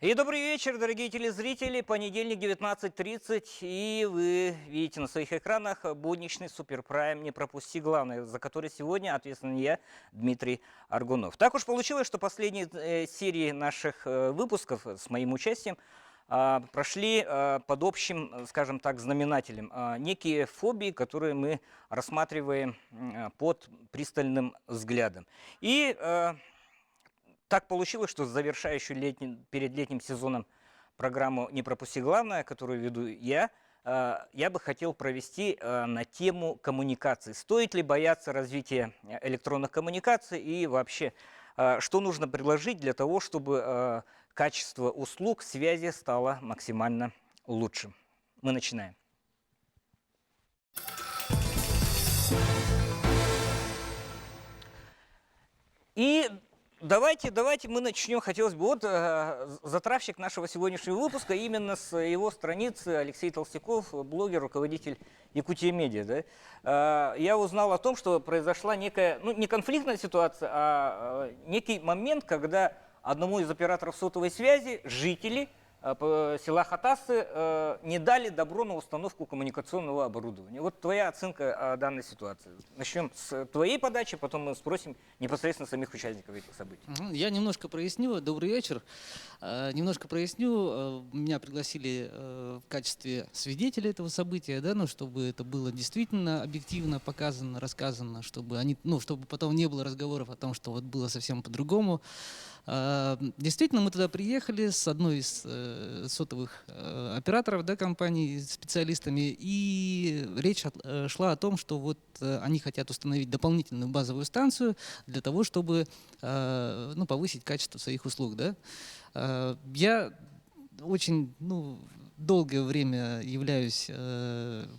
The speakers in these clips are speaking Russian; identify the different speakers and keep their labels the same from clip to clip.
Speaker 1: И добрый вечер, дорогие телезрители. Понедельник, 19:30, и вы видите на своих экранах будничный суперпрайм «Не пропусти главное», за который сегодня ответственен я, Дмитрий Аргунов. Так уж получилось, что последние серии наших выпусков с моим участием прошли под общим, скажем так, знаменателем. Некие фобии, которые мы рассматриваем под пристальным взглядом. И так получилось, что завершающую перед летним сезоном программу «Не пропусти главное», которую веду я бы хотел провести на тему коммуникации. Стоит ли бояться развития электронных коммуникаций и вообще, что нужно предложить для того, чтобы качество услуг связи стало максимально лучшим. Мы начинаем. И давайте мы начнем. Хотелось бы, вот затравщик нашего сегодняшнего выпуска, именно с его страницы Алексей Толстяков, блогер, руководитель Якутия Медиа. Да? Я узнал о том, что произошла некая, ну не конфликтная ситуация, а некий момент, когда одному из операторов сотовой связи жители села Хатасы не дали добро на установку коммуникационного оборудования. Вот твоя оценка данной ситуации. Начнем с твоей подачи, потом мы спросим непосредственно самих участников этих событий.
Speaker 2: Я немножко проясню. Добрый вечер. Немножко проясню. Меня пригласили в качестве свидетеля этого события, да, ну, чтобы это было действительно объективно показано, рассказано, чтобы чтобы потом не было разговоров о том, что вот было совсем по-другому. Действительно, мы туда приехали с одной из сотовых операторов, да, компаний, специалистами, и речь шла о том, что вот они хотят установить дополнительную базовую станцию для того, чтобы повысить качество своих услуг. Да. Я очень долгое время являюсь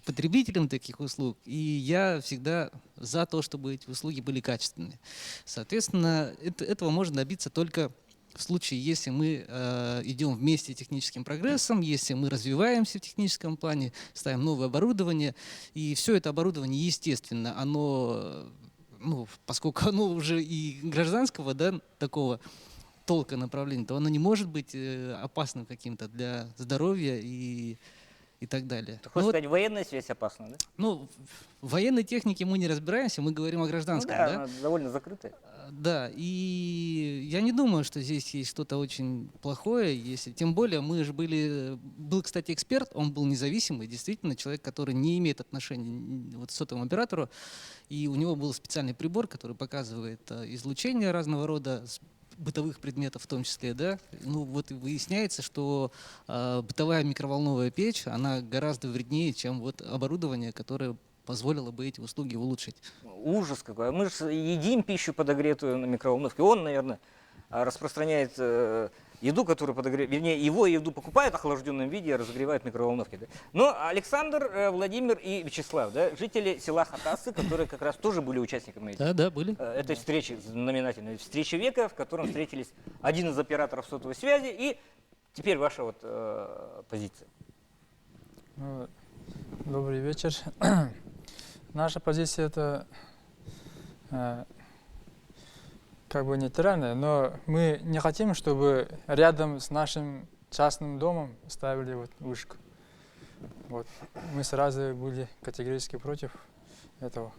Speaker 2: потребителем таких услуг, и я всегда за то, чтобы эти услуги были качественные. Соответственно, этого можно добиться только в случае, если мы идем вместе техническим прогрессом, если мы развиваемся в техническом плане, ставим новое оборудование, и все это оборудование, естественно, оно, поскольку оно уже и гражданского, да, такого толка направления, то оно не может быть опасным каким-то для здоровья и так далее.
Speaker 1: Ты хочешь сказать, военная связь опасна, да?
Speaker 2: Ну, в военной технике мы не разбираемся, мы говорим о гражданском.
Speaker 1: Ну, да, она довольно закрытая.
Speaker 2: Да, и я не думаю, что здесь есть что-то очень плохое, если, тем более мы же был, кстати, эксперт, он был независимый, действительно, человек, который не имеет отношения вот к сотовому оператору, и у него был специальный прибор, который показывает излучение разного рода, бытовых предметов в том числе, да, вот и выясняется, что бытовая микроволновая печь, она гораздо вреднее, чем вот оборудование, которое позволило бы эти услуги улучшить.
Speaker 1: Ужас какой. Мы же едим пищу подогретую на микроволновке. Он, наверное, распространяет еду, которую подогревает, вернее, его еду покупают в охлажденном виде и разогревают в микроволновке. Да? Но Александр, Владимир и Вячеслав, да, жители села Хатасы, которые как раз тоже были участниками
Speaker 2: были.
Speaker 1: этой встречи, знаменательной встречи века, в котором встретились один из операторов сотовой связи. И теперь ваша вот позиция.
Speaker 3: Добрый вечер. Наша позиция это как бы нейтральная, но мы не хотим, чтобы рядом с нашим частным домом ставили вот вышку. Вот. Мы сразу были категорически против этого.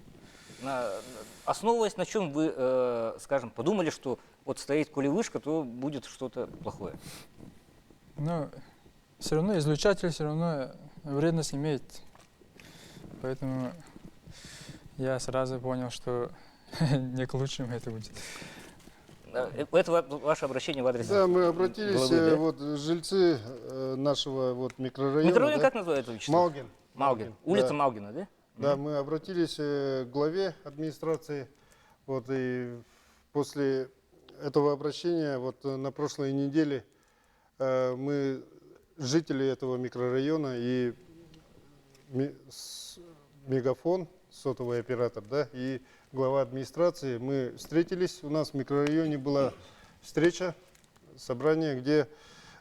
Speaker 1: Основываясь на чем вы, скажем, подумали, что вот стоит коли вышка, то будет что-то плохое?
Speaker 3: Но все равно излучатель все равно вредность имеет. Поэтому я сразу понял, что не к лучшему это будет.
Speaker 1: Это ваше обращение в адрес?
Speaker 4: Да, мы обратились,
Speaker 1: главы, да?
Speaker 4: вот жильцы нашего вот микрорайона.
Speaker 1: Микрорайон,
Speaker 4: да?
Speaker 1: как называется, Вячеслав?
Speaker 4: Малгин.
Speaker 1: Улица
Speaker 4: Да.
Speaker 1: Малгина, да?
Speaker 4: Да, мы обратились к главе администрации. Вот, и после этого обращения вот на прошлой неделе мы, жители этого микрорайона и Мегафон, сотовый оператор, да, и глава администрации, мы встретились. У нас в микрорайоне была встреча, собрание, где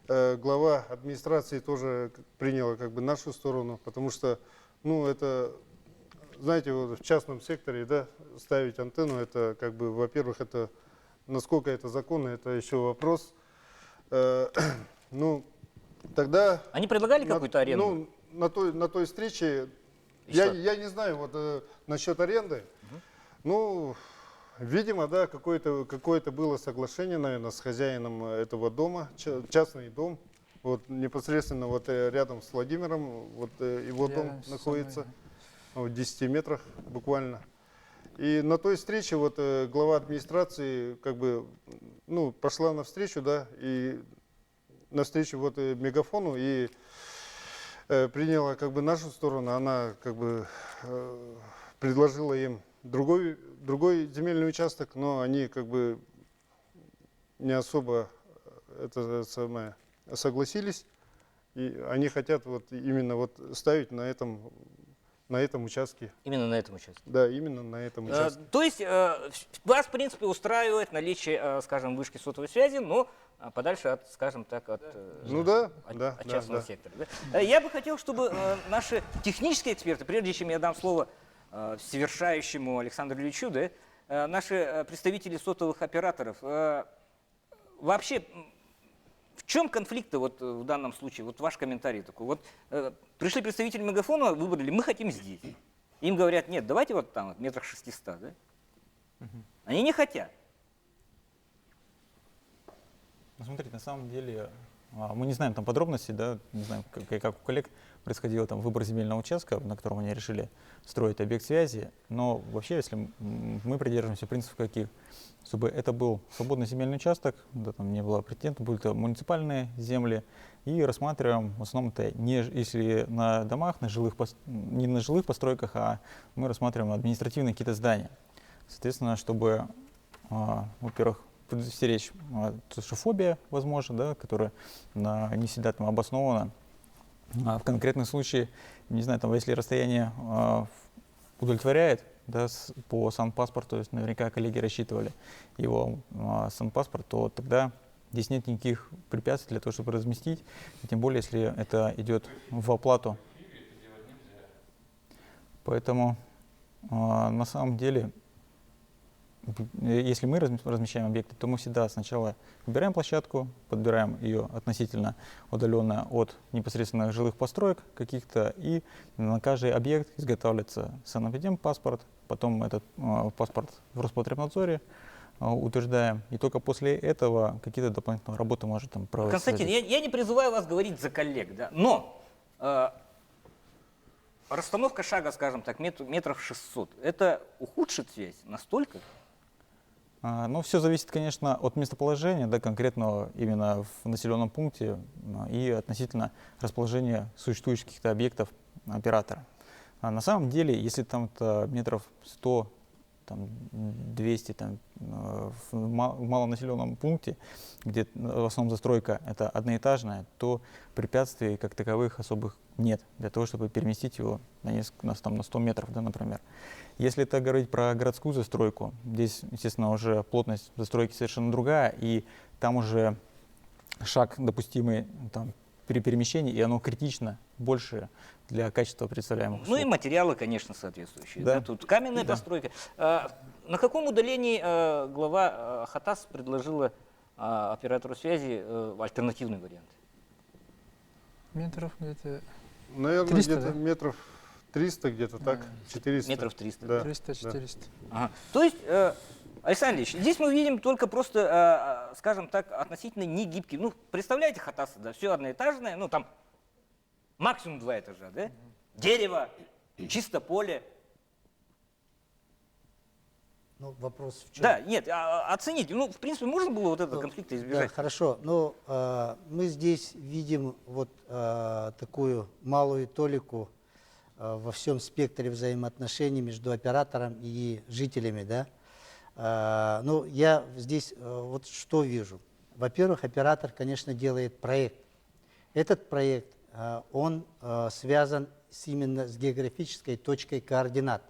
Speaker 4: глава администрации тоже приняла как бы нашу сторону, потому что, это, знаете, вот в частном секторе, да, ставить антенну, это как бы, во-первых, это насколько это законно, это еще вопрос. Ну, тогда...
Speaker 1: Они предлагали какую-то аренду?
Speaker 4: Ну, на той встрече,
Speaker 1: И что?
Speaker 4: я не знаю вот насчет аренды. Ну, видимо, да, какое-то было соглашение, наверное, с хозяином этого дома, частный дом. Вот непосредственно вот рядом с Владимиром, вот его дом
Speaker 3: Рядом с
Speaker 4: находится,
Speaker 3: самой,
Speaker 4: в 10 метрах буквально. И на той встрече вот глава администрации как бы, ну, пошла навстречу, да, и навстречу вот мегафону и приняла как бы нашу сторону, она как бы предложила им другой земельный участок, но они как бы не особо это самое согласились, и они хотят вот именно вот ставить на этом участке.
Speaker 1: Именно на этом участке.
Speaker 4: Да, именно на этом участке.
Speaker 1: То есть вас, в принципе, устраивает наличие, скажем, вышки сотовой связи, но подальше от, скажем так, от,
Speaker 4: Ну да,
Speaker 1: от,
Speaker 4: да,
Speaker 1: от
Speaker 4: да,
Speaker 1: частного
Speaker 4: да.
Speaker 1: сектора. Да? Я бы хотел, чтобы наши технические эксперты, прежде чем я дам слово совершающему Александру Ильичу, да, наши представители сотовых операторов, вообще, в чем конфликт вот в данном случае? Вот ваш комментарий такой. Вот пришли представители мегафона, выбрали, мы хотим здесь. Им говорят, нет, давайте вот там, вот, метрах 600, да? Они не хотят.
Speaker 5: Ну, смотрите, на самом деле мы не знаем там подробностей, да, не знаем, как у коллег происходил там выбор земельного участка, на котором они решили строить объект связи, но вообще, если мы придерживаемся принципов каких, чтобы это был свободный земельный участок, да, там не было претендентов, будут это муниципальные земли, и рассматриваем в основном это не если на домах, не на жилых постройках, а мы рассматриваем административные какие-то здания. Соответственно, чтобы, во-первых, предостеречь шофобия, возможно, да, которая не всегда там обоснована. В конкретном случае, не знаю, там, если расстояние удовлетворяет, да, по санпаспорту, то есть наверняка коллеги рассчитывали его санпаспорт, то тогда здесь нет никаких препятствий для того, чтобы разместить, и тем более, если это идет в оплату. Поэтому на самом деле, если мы размещаем объекты, то мы всегда сначала выбираем площадку, подбираем ее относительно удаленно от непосредственно жилых построек каких-то, и на каждый объект изготавливается санэпидемпаспорт, потом этот паспорт в Роспотребнадзоре утверждаем, и только после этого какие-то дополнительные работы может там проводить.
Speaker 1: Константин, я не призываю вас говорить за коллег, да, но расстановка шага, скажем так, метров 600, это ухудшит связь настолько?
Speaker 5: Ну, все зависит, конечно, от местоположения, да, конкретного именно в населенном пункте и относительно расположения существующих каких-то объектов оператора. На самом деле, если там метров 100, там, 200 там, в малонаселенном пункте, где в основном застройка это одноэтажная, то препятствий как таковых особых нет для того, чтобы переместить его на 100 метров, да, например. Если это говорить про городскую застройку, здесь, естественно, уже плотность застройки совершенно другая, и там уже шаг допустимый там, при перемещении, и оно критично больше для качества представляемых услуг.
Speaker 1: Ну и материалы, конечно, соответствующие. Да.
Speaker 5: Да.
Speaker 1: Тут каменная
Speaker 5: Да.
Speaker 1: постройка. На каком удалении глава ХАТАС предложила оператору связи альтернативный вариант?
Speaker 3: Метров где-то
Speaker 4: Наверное,
Speaker 3: 300,
Speaker 4: где-то
Speaker 3: да?
Speaker 4: метров 300, где-то так, 400.
Speaker 1: Метров 300.
Speaker 4: Да.
Speaker 3: 300-400.
Speaker 1: Ага. То есть, Александр Ильич, здесь мы видим только просто, скажем так, относительно негибкий. Ну, представляете ХАТАС, да, все одноэтажное, ну там максимум 2 этажа, да? Дерево, чисто поле.
Speaker 6: Ну, вопрос в чем?
Speaker 1: Да, нет, оцените. Ну, в принципе, можно было вот этого
Speaker 6: Ну,
Speaker 1: конфликта
Speaker 6: Да,
Speaker 1: избежать.
Speaker 6: хорошо. Но мы здесь видим вот такую малую толику во всем спектре взаимоотношений между оператором и жителями, да. Ну, я здесь вот что вижу. Во-первых, оператор, конечно, делает проект. Этот проект, он связан именно с географической точкой координат.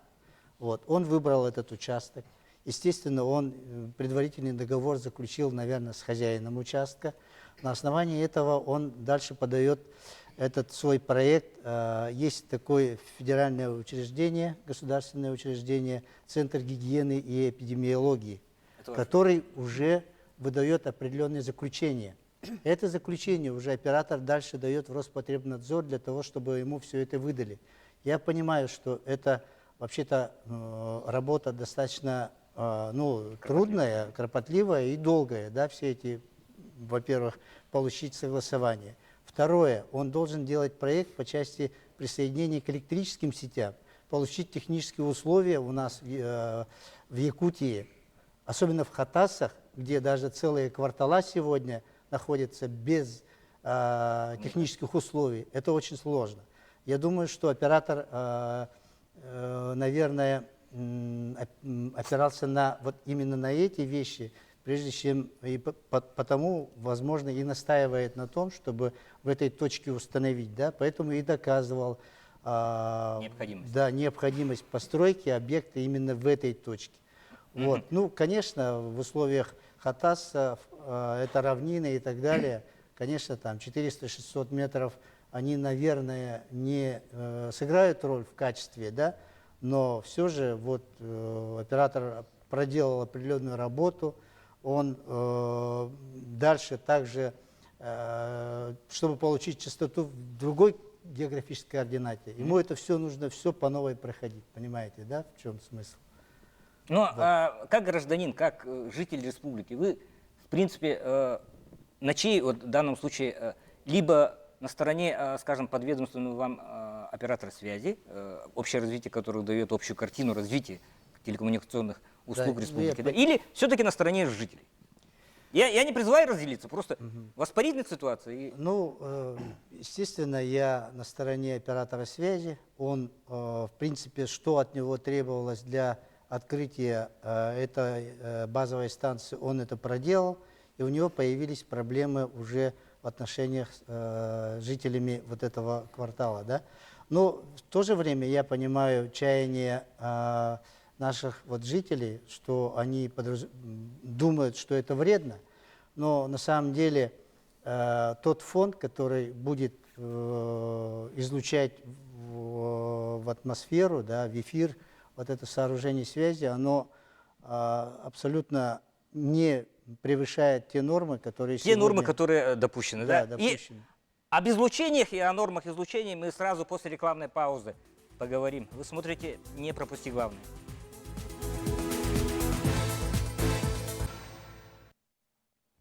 Speaker 6: Вот. Он выбрал этот участок. Естественно, он предварительный договор заключил, наверное, с хозяином участка. На основании этого он дальше подает этот свой проект. Есть такое федеральное учреждение, государственное учреждение, Центр гигиены и эпидемиологии,
Speaker 1: Это важно.
Speaker 6: который уже выдает определенные заключения. Это заключение уже оператор дальше дает в Роспотребнадзор для того, чтобы ему все это выдали. Я понимаю, что это вообще-то работа достаточно трудная, кропотливая и долгая, да, все эти, во-первых, получить согласование. Второе, он должен делать проект по части присоединения к электрическим сетям, получить технические условия у нас в Якутии, особенно в Хатасах, где даже целые квартала сегодня находятся без технических условий. Это очень сложно. Я думаю, что оператор, наверное, опирался именно на эти вещи, прежде чем, и потому, возможно, и настаивает на том, чтобы в этой точке установить, да, поэтому и доказывал необходимость постройки объекта именно в этой точке. Вот. Ну, конечно, в условиях Хатаса, это равнины и так далее, конечно, там 400-600 метров, они, наверное, не сыграют роль в качестве, да, но все же вот оператор проделал определенную работу, он дальше также, чтобы получить частоту в другой географической координате, ему это все нужно все по новой проходить, понимаете, да, в чем смысл?
Speaker 1: Но как гражданин, как житель республики, вы, в принципе, на чьей, вот, в данном случае, либо на стороне, скажем, подведомственного вам оператора связи, общее развитие которого дает общую картину развития телекоммуникационных услуг республики, да, или все-таки на стороне жителей? Я не призываю разделиться, просто воспарительная ситуация.
Speaker 6: Ну, естественно, я на стороне оператора связи. Он, в принципе, что от него требовалось для открытия этой базовой станции, он это проделал, и у него появились проблемы уже в отношениях с жителями вот этого квартала, да. Но в то же время я понимаю чаяние наших вот жителей, что они думают, что это вредно, но на самом деле тот фонд, который будет излучать в атмосферу, да, в эфир, вот это сооружение связи, оно абсолютно не превышает те нормы, которые
Speaker 1: Те нормы, которые допущены, да?
Speaker 6: допущены.
Speaker 1: И об излучениях и о нормах излучения мы сразу после рекламной паузы поговорим. Вы смотрите «Не пропусти главное».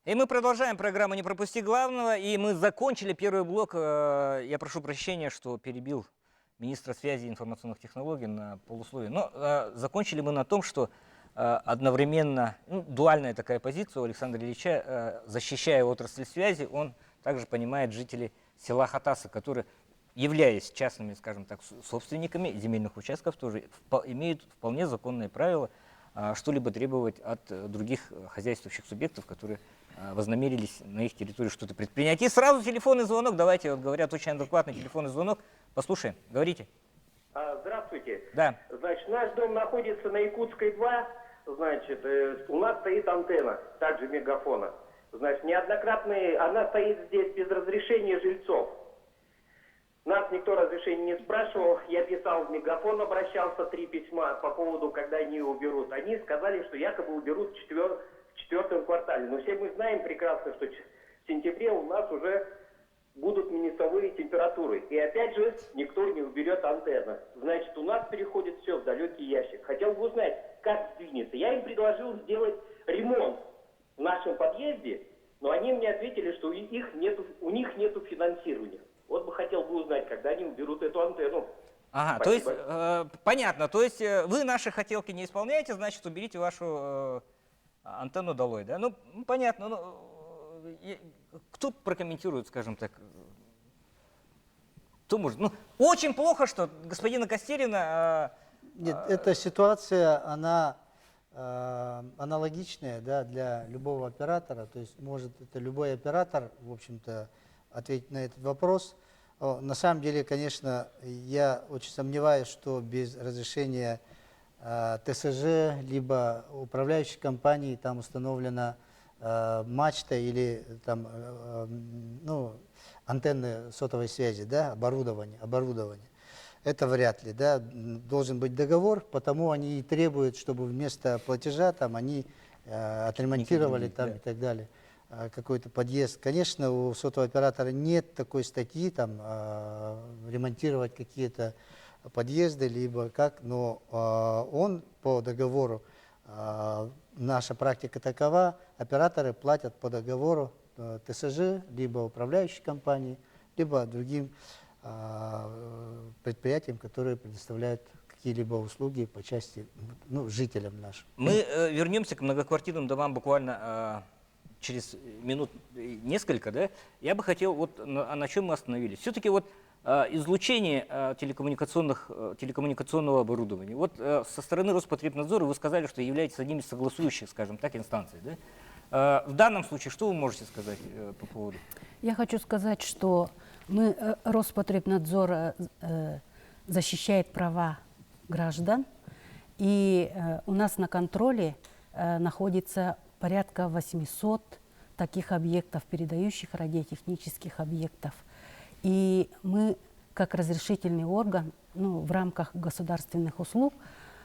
Speaker 1: И мы продолжаем программу «Не пропусти главного», и мы закончили первый блок. Я прошу прощения, что перебил министра связи и информационных технологий на полусловие. Но закончили мы на том, что одновременно, дуальная такая позиция у Александра Ильича, защищая отрасль связи, он также понимает жителей села Хатасы, которые, являясь частными, скажем так, собственниками земельных участков, тоже имеют вполне законные правила что-либо требовать от других хозяйствующих субъектов, которые вознамерились на их территории что-то предпринять. И сразу телефонный звонок. Давайте, вот говорят, очень адекватный телефонный звонок. Послушаем. Говорите.
Speaker 7: Здравствуйте.
Speaker 1: Да.
Speaker 7: Значит, наш дом находится на Якутской 2. Значит, у нас стоит антенна, также мегафона. Значит, она стоит здесь без разрешения жильцов. Нас никто разрешения не спрашивал. Я писал в мегафон, обращался 3 письма по поводу, когда они ее уберут. Они сказали, что якобы уберут в четвертом квартале. Но все мы знаем прекрасно, что в сентябре у нас уже будут минусовые температуры. И опять же, никто не уберет антенну. Значит, у нас переходит все в далекий ящик. Хотел бы узнать, как сдвинется. Я им предложил сделать ремонт в нашем подъезде, но они мне ответили, что у них нету финансирования. Вот бы хотел бы узнать, когда они уберут эту антенну.
Speaker 1: Ага,
Speaker 7: Спасибо.
Speaker 1: то есть, понятно, то есть вы наши хотелки не исполняете, значит, уберите вашу антенну долой, да? Ну, понятно, кто прокомментирует, скажем так, кто может? Ну, очень плохо, что господина Костерина...
Speaker 6: Нет, эта ситуация, она аналогичная, да, для любого оператора, то есть может это любой оператор, в общем-то, ответить на этот вопрос. На самом деле, конечно, я очень сомневаюсь, что без разрешения ТСЖ, либо управляющей компании там установлена мачта или там, антенны сотовой связи, да, оборудование. Это вряд ли, да, должен быть договор, потому они и требуют, чтобы вместо платежа там они отремонтировали там и так далее. какой-то подъезд. Конечно, у сотового оператора нет такой статьи, там, ремонтировать какие-то подъезды, либо как, но он по договору, наша практика такова, операторы платят по договору ТСЖ, либо управляющей компании, либо другим предприятиям, которые предоставляют какие-либо услуги по части, ну, жителям нашим.
Speaker 1: Мы вернемся к многоквартирным домам буквально через минут несколько, да? Я бы хотел, вот на чем мы остановились. Все-таки вот излучение телекоммуникационного оборудования. Вот со стороны Роспотребнадзора вы сказали, что являетесь одним из согласующих, скажем так, инстанций, да? В данном случае что вы можете сказать по поводу?
Speaker 8: Я хочу сказать, что мы, Роспотребнадзор защищает права граждан, и у нас на контроле находится порядка 800 таких объектов, передающих радиотехнических объектов. И мы, как разрешительный орган, ну, в рамках государственных услуг,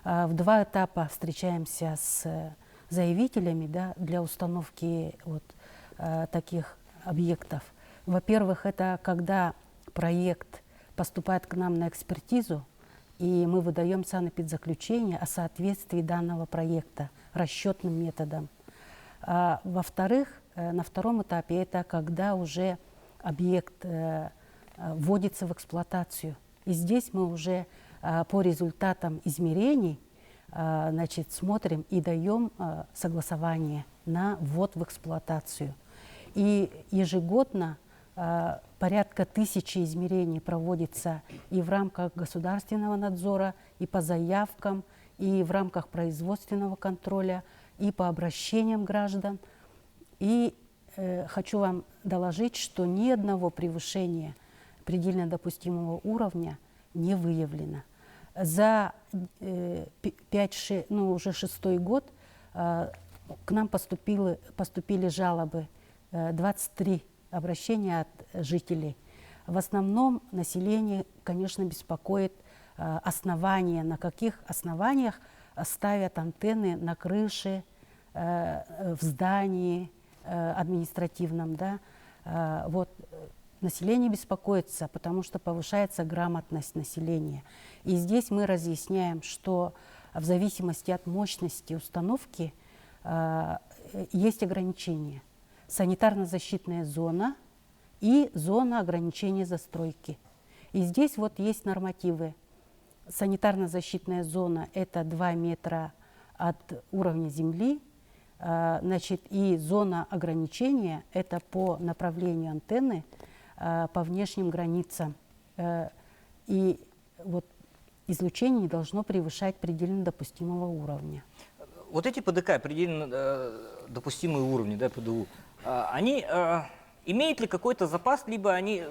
Speaker 8: в 2 этапа встречаемся с заявителями, да, для установки вот таких объектов. Во-первых, это когда проект поступает к нам на экспертизу, и мы выдаем санэпидзаключение о соответствии данного проекта расчетным методом. Во-вторых, на 2-м этапе это когда уже объект вводится в эксплуатацию. И здесь мы уже по результатам измерений значит, смотрим и даем согласование на ввод в эксплуатацию. И ежегодно порядка 1000 измерений проводится и в рамках государственного надзора, и по заявкам, и в рамках производственного контроля, и по обращениям граждан. И хочу вам доложить, что ни одного превышения предельно допустимого уровня не выявлено. За 5-6, ну, уже 6-й год к нам поступили жалобы, 23 обращения от жителей. В основном население, конечно, беспокоит основания, на каких основаниях ставят антенны на крыше, в здании административном. Да? Вот. Население беспокоится, потому что повышается грамотность населения. И здесь мы разъясняем, что в зависимости от мощности установки есть ограничения. Санитарно-защитная зона и зона ограничения застройки. И здесь вот есть нормативы. Санитарно-защитная зона – это 2 метра от уровня земли, значит, и зона ограничения – это по направлению антенны, по внешним границам. И вот излучение не должно превышать предельно допустимого уровня.
Speaker 1: Вот эти ПДК, предельно допустимые уровни, да, ПДУ, они имеют ли какой-то запас, либо они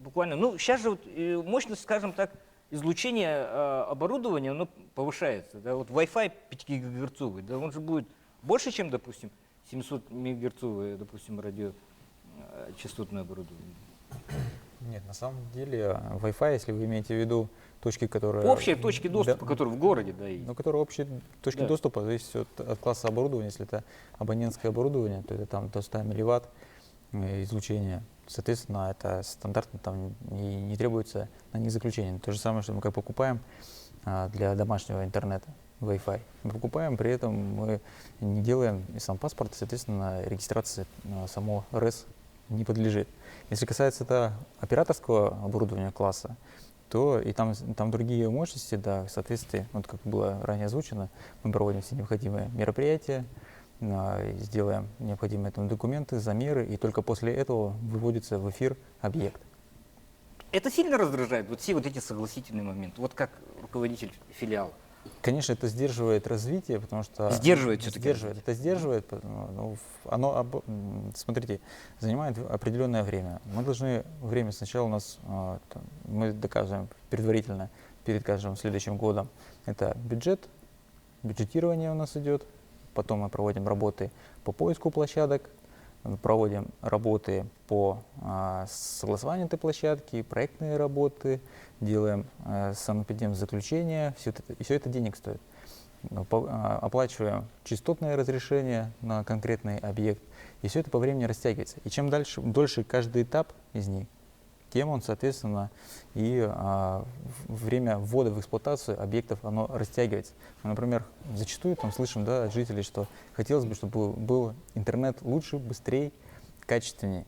Speaker 1: буквально, ну, сейчас же вот, мощность, скажем так, излучения оборудования, оно повышается. Да, вот Wi-Fi 5 гигагерцовый, да, он же будет больше, чем, допустим, 700 мегагерцовое, допустим, радиочастотное оборудование.
Speaker 5: Нет, на самом деле Wi-Fi, если вы имеете в виду точки, которые...
Speaker 1: Общие точки доступа,
Speaker 5: да,
Speaker 1: которые в городе, да, есть.
Speaker 5: Ну, которые общие точки
Speaker 1: Да.
Speaker 5: доступа, зависит от класса оборудования. Если это абонентское оборудование, то это там до 100 милливатт излучения. Соответственно, это стандартно, там не требуется на них заключение. То же самое, что мы как покупаем для домашнего интернета Wi-Fi. Мы покупаем, при этом мы не делаем и сам паспорт, соответственно, регистрация само РЭС не подлежит. Если касается это операторского оборудования класса, то и там другие мощности, да, в соответствии, вот как было ранее озвучено, мы проводим все необходимые мероприятия, сделаем необходимые там документы, замеры, и только после этого выводится в эфир объект.
Speaker 1: Это сильно раздражает, вот все вот эти согласительные моменты, вот как руководитель филиала?
Speaker 5: Конечно, это сдерживает развитие, потому что...
Speaker 1: Сдерживает все-таки?
Speaker 5: Сдерживает. Это сдерживает. Ну, смотрите, занимает определенное время. Мы должны время сначала у нас, мы доказываем предварительно перед каждым следующим годом. Это бюджет, бюджетирование у нас идет. Потом мы проводим работы по поиску площадок, проводим работы по согласованию этой площадки, проектные работы, делаем санэпидемзаключение, все это денег стоит. Оплачиваем частотное разрешение на конкретный объект И все это по времени растягивается. И чем дольше каждый этап из них, тем он, соответственно, и время ввода в эксплуатацию объектов, оно растягивается. Мы, например, зачастую там слышим, да, от жителей, что хотелось бы, чтобы был интернет лучше, быстрее, качественнее.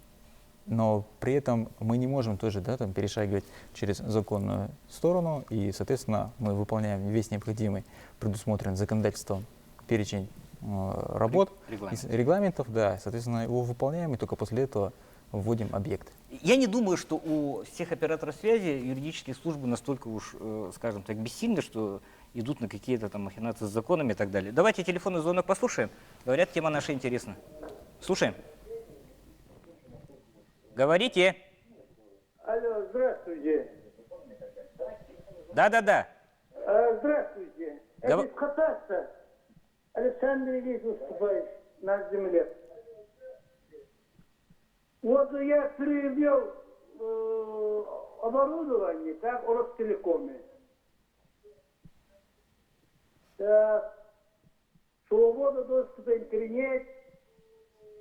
Speaker 5: Но при этом мы не можем тоже, да, там, перешагивать через законную сторону, и, соответственно, мы выполняем весь необходимый, предусмотренный законодательством перечень работ, регламентов, да, соответственно, его выполняем, и только после этого вводим объект.
Speaker 1: Я не думаю, что у всех операторов связи юридические службы настолько уж, скажем так, бессильны, что идут на какие-то там махинации с законами и так далее. Давайте телефонный звонок послушаем. Говорят, тема наша интересна. Слушаем. Говорите.
Speaker 9: Алло, здравствуйте.
Speaker 1: Да-да-да.
Speaker 9: Здравствуйте. Это из Хатаса. Александр Ильич выступает на земле. Вот я привел оборудование, так, у Ростелекоме. Свобода доступа интернет,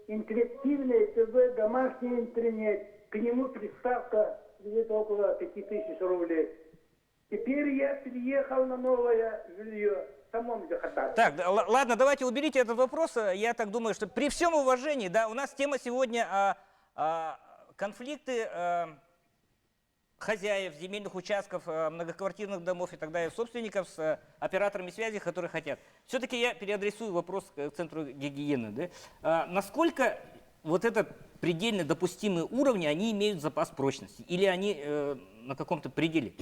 Speaker 9: интерактивный ТВ, домашний интернет. К нему приставка где-то около 5000 рублей. Теперь я переехал на новое жилье.
Speaker 1: Так, ладно, давайте уберите этот вопрос. Я так думаю, что при всем уважении, да, у нас тема сегодня конфликты хозяев земельных участков, многоквартирных домов и так далее, собственников с операторами связи, которые хотят. Все-таки я переадресую вопрос к Центру гигиены. Да? Насколько вот этот предельно допустимый уровень, они имеют запас прочности? Или они на каком-то пределе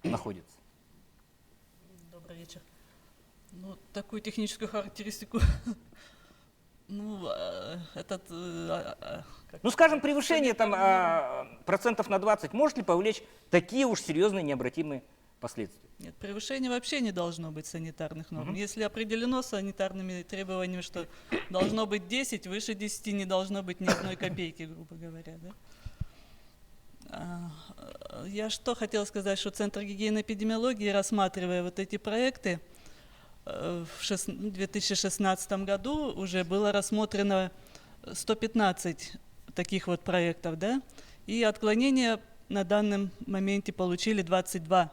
Speaker 1: находятся?
Speaker 10: Добрый вечер. Ну, такую техническую характеристику, ну,
Speaker 1: ну, скажем, превышение там процентов на 20 может ли повлечь такие уж серьезные необратимые последствия?
Speaker 10: Нет, превышения вообще не должно быть санитарных норм. Если определено санитарными требованиями, что должно быть 10, выше 10 не должно быть ни одной копейки, грубо говоря, да? Я что хотела сказать, что Центр гигиены и эпидемиологии, рассматривая вот эти проекты, в 2016 году уже было рассмотрено 115 таких вот проектов, да, и отклонения на данном моменте получили 22.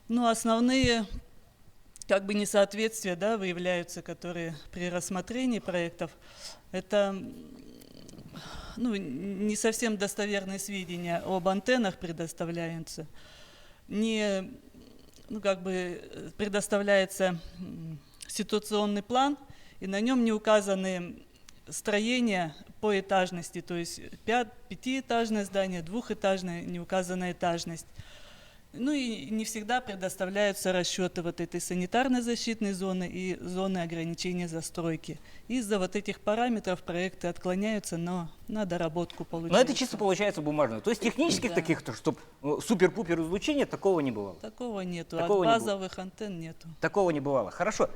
Speaker 10: Ну, основные, как бы, несоответствия, да, выявляются, которые при рассмотрении проектов, это, ну, не совсем достоверные сведения об антеннах предоставляются, ну, как бы предоставляется ситуационный план, и на нем не указаны строения по этажности, то есть пятиэтажное здание, двухэтажное, не указана этажность. Ну и не всегда предоставляются расчеты вот этой санитарной защитной зоны и зоны ограничения застройки. Из-за вот этих параметров проекты отклоняются, но на доработку получается.
Speaker 1: Но это чисто получается бумажно. То есть технических таких, чтобы супер-пупер излучения, такого не бывало?
Speaker 10: Такого нету.
Speaker 1: Такого
Speaker 10: от базовых антенн нету.
Speaker 1: Такого не бывало. Хорошо.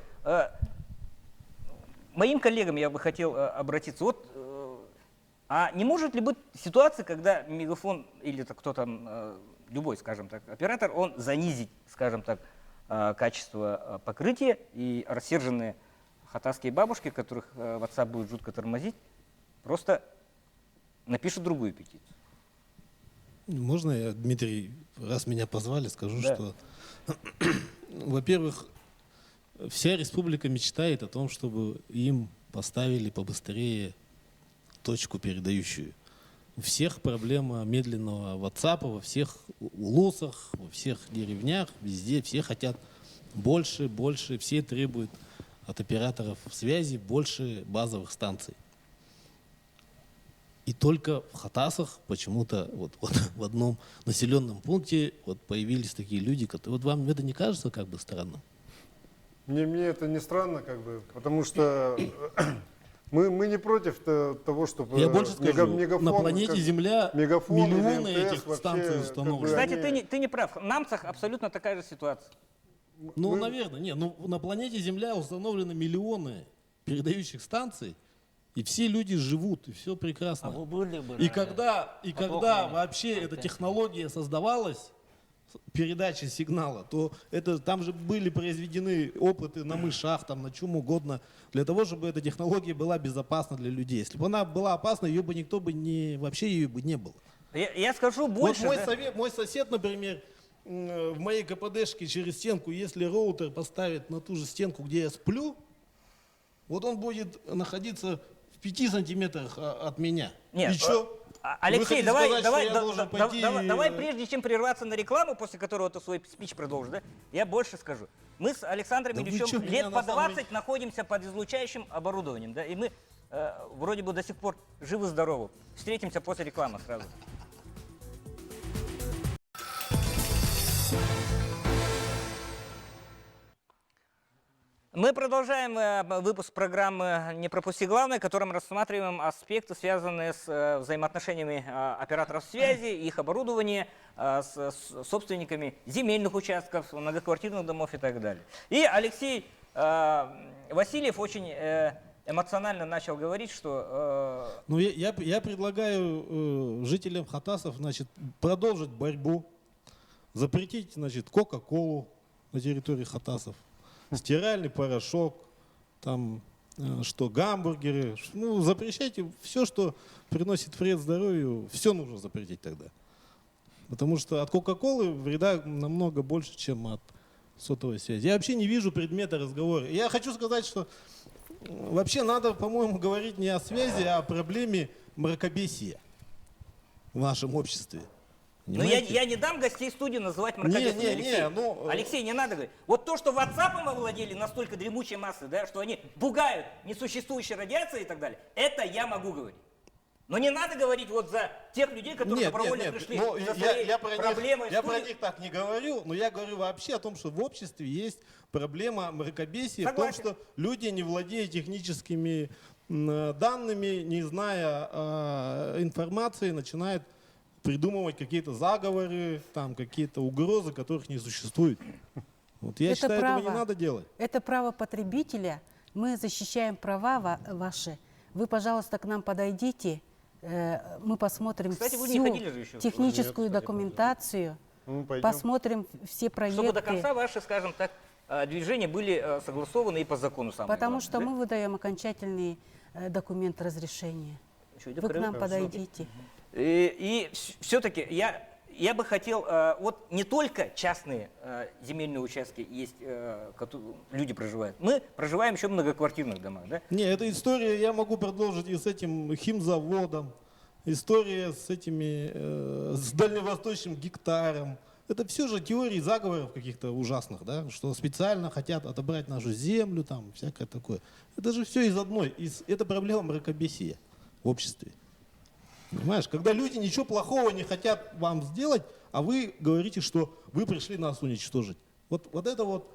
Speaker 1: Моим коллегам я бы хотел обратиться. Вот, а не может ли быть ситуация, когда Мегафон или кто там, любой, скажем так, оператор, он занизит, скажем так, качество покрытия, и рассерженные хатасские бабушки, которых WhatsApp будет жутко тормозить, просто напишут другую петицию?
Speaker 11: Можно я, Дмитрий, раз меня позвали, скажу,
Speaker 1: Да.
Speaker 11: что, во-первых, вся республика мечтает о том, чтобы им поставили побыстрее точку передающую. У всех проблема медленного WhatsApp, во всех улусах, во всех деревнях, везде все хотят больше, больше, все требуют от операторов связи больше базовых станций. И только в Хатасах почему-то вот в одном населенном пункте вот появились такие люди, которые... Вот вам это не кажется как бы странным?
Speaker 4: Мне это не странно, как бы, потому что мы не против того, чтобы
Speaker 11: Я больше скажу,
Speaker 4: мегафон,
Speaker 11: на планете Земля
Speaker 4: мегафон
Speaker 11: миллионы
Speaker 4: или МТС
Speaker 11: этих
Speaker 4: вообще,
Speaker 11: станций установлены.
Speaker 1: Кстати,
Speaker 4: они-
Speaker 1: ты не прав. В Намцах абсолютно такая же ситуация.
Speaker 11: Ну, наверное, нет. Ну, на планете Земля установлены миллионы передающих станций, и все люди живут, и все прекрасно. И когда вообще эта технология создавалась, передачи сигнала, то это, там же были произведены опыты на мышах, там, на чем угодно, для того, чтобы эта технология была безопасна для людей. Если бы она была опасна, ее бы никто бы вообще ее бы не было.
Speaker 1: Я скажу больше.
Speaker 11: Вот
Speaker 1: да?
Speaker 11: мой сосед, например, в моей КПДшке через стенку, если роутер поставит на ту же стенку, где я сплю, вот он будет находиться в 5 сантиметрах от меня.
Speaker 1: Нет,
Speaker 11: И что?
Speaker 1: Алексей,
Speaker 11: Вы хотите сказать, что я должен
Speaker 1: давай,
Speaker 11: пойти,
Speaker 1: прежде чем прерваться на рекламу, после которого ты свой спич продолжишь, да, я больше скажу. Мы с Александром
Speaker 11: Да вы
Speaker 1: Ильичем
Speaker 11: чё, меня
Speaker 1: лет
Speaker 11: на
Speaker 1: по
Speaker 11: самом
Speaker 1: 20 находимся под излучающим оборудованием, да, и мы вроде бы до сих пор живы-здоровы. Встретимся после рекламы сразу. Мы продолжаем выпуск программы «Не пропусти главное», в котором рассматриваем аспекты, связанные с взаимоотношениями операторов связи, их оборудования с собственниками земельных участков, многоквартирных домов и так далее. И Алексей Васильев очень эмоционально начал говорить, что...
Speaker 11: Ну, я предлагаю жителям Хатасов, значит, продолжить борьбу, запретить, значит, Кока-Колу на территории Хатасов, стиральный порошок, там, что гамбургеры, ну, запрещайте все, что приносит вред здоровью, все нужно запретить тогда. Потому что от Кока-Колы вреда намного больше, чем от сотовой связи. Я вообще не вижу предмета разговора. Я хочу сказать, что вообще надо, по-моему, говорить не о связи, а о проблеме мракобесия в нашем обществе.
Speaker 1: Но я не дам гостей студии называть мракобесием. Алексей, не надо говорить. Вот то, что WhatsApp овладели настолько дремучей массой, да, что они пугают несуществующей радиацией и так далее, это я могу говорить. Но не надо говорить вот за тех людей, которые добровольно пришли за своей проблемой.
Speaker 11: Я про них так не говорю, но я говорю вообще о том, что в обществе есть проблема мракобесия,
Speaker 1: Согласен.
Speaker 11: в том, что люди, не владея техническими данными, не зная информации, начинают придумывать какие-то заговоры, там какие-то угрозы, которых не существует. Вот я считаю, этого не надо делать.
Speaker 8: Это право потребителя. Мы защищаем права ваши. Вы, пожалуйста, к нам подойдите. Мы посмотрим всю техническую документацию, посмотрим все проекты.
Speaker 1: Чтобы до конца ваши, скажем так, движения были согласованы и по закону.
Speaker 8: Потому что мы выдаем окончательный документ разрешения. Вы к нам подойдите.
Speaker 1: И все-таки я бы хотел, вот не только частные земельные участки есть, люди проживают. Мы проживаем еще в многоквартирных домах, да?
Speaker 11: Не, эта история, я могу продолжить и с этим химзаводом, история с этими, с дальневосточным гектаром. Это все же теории заговоров каких-то ужасных, да, что специально хотят отобрать нашу землю, там, всякое такое. Это же все из одной, это проблема мракобесия в обществе. Понимаешь, когда люди ничего плохого не хотят вам сделать, а вы говорите, что вы пришли нас уничтожить. Вот это вот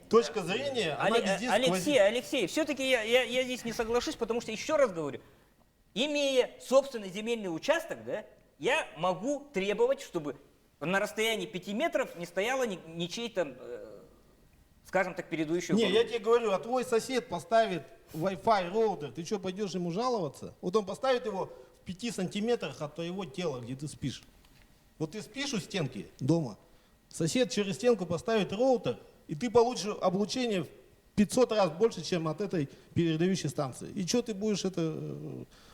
Speaker 11: точка зрения, она везде сквозит.
Speaker 1: Алексей, все-таки я здесь не соглашусь, потому что, еще раз говорю, имея собственный земельный участок, да, я могу требовать, чтобы на расстоянии 5 метров не стояло ничей там, скажем так, передающего.
Speaker 11: Не, я тебе говорю, а твой сосед поставит Wi-Fi роутер, ты что, пойдешь ему жаловаться? Вот он поставит его в 5 сантиметрах от твоего тела, где ты спишь. Вот ты спишь у стенки дома, сосед через стенку поставит роутер, и ты получишь облучение в 500 раз больше, чем от этой передающей станции. И что ты будешь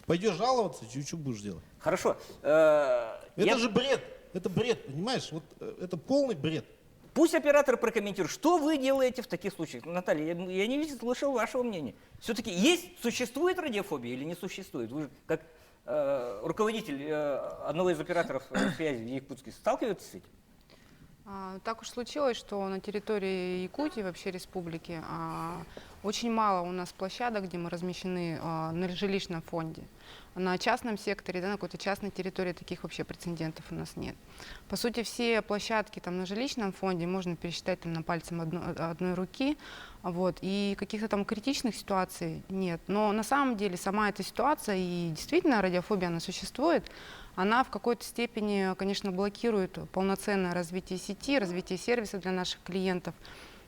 Speaker 11: пойдешь жаловаться, что будешь делать?
Speaker 1: Хорошо.
Speaker 11: Это же бред, это бред, понимаешь? Вот это полный бред.
Speaker 1: Пусть оператор прокомментирует, что вы делаете в таких случаях. Наталья, я не слышал вашего мнения. Все-таки существует радиофобия или не существует? Вы как руководитель одного из операторов связи в Якутске сталкиваетесь с этим?
Speaker 12: Так уж случилось, что на территории Якутии, вообще республики, очень мало у нас площадок, где мы размещены на жилищном фонде. На частном секторе, да, на какой-то частной территории таких вообще прецедентов у нас нет. По сути, все площадки там, на жилищном фонде можно пересчитать там, на пальцем одной руки, вот, и каких-то там критичных ситуаций нет. Но на самом деле сама эта ситуация, и действительно радиофобия, она существует, она в какой-то степени, конечно, блокирует полноценное развитие сети, развитие сервиса для наших клиентов.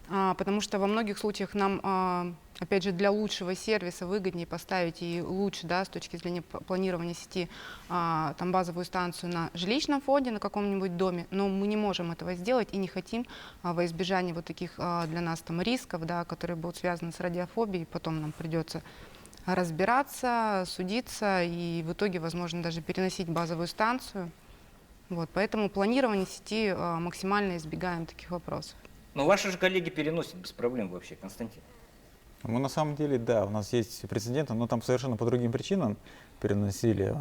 Speaker 12: потому что во многих случаях нам, опять же, для лучшего сервиса выгоднее поставить и лучше, да, с точки зрения планирования сети, там базовую станцию на жилищном фонде, на каком-нибудь доме, но мы не можем этого сделать и не хотим во избежание вот таких для нас там рисков, да, которые будут связаны с радиофобией, потом нам придется разбираться, судиться и в итоге, возможно, даже переносить базовую станцию. Вот, поэтому планирование сети максимально избегаем таких вопросов.
Speaker 1: Но ваши же коллеги переносят без проблем вообще, Константин.
Speaker 5: Мы на самом деле, да, у нас есть прецеденты, но там совершенно по другим причинам переносили.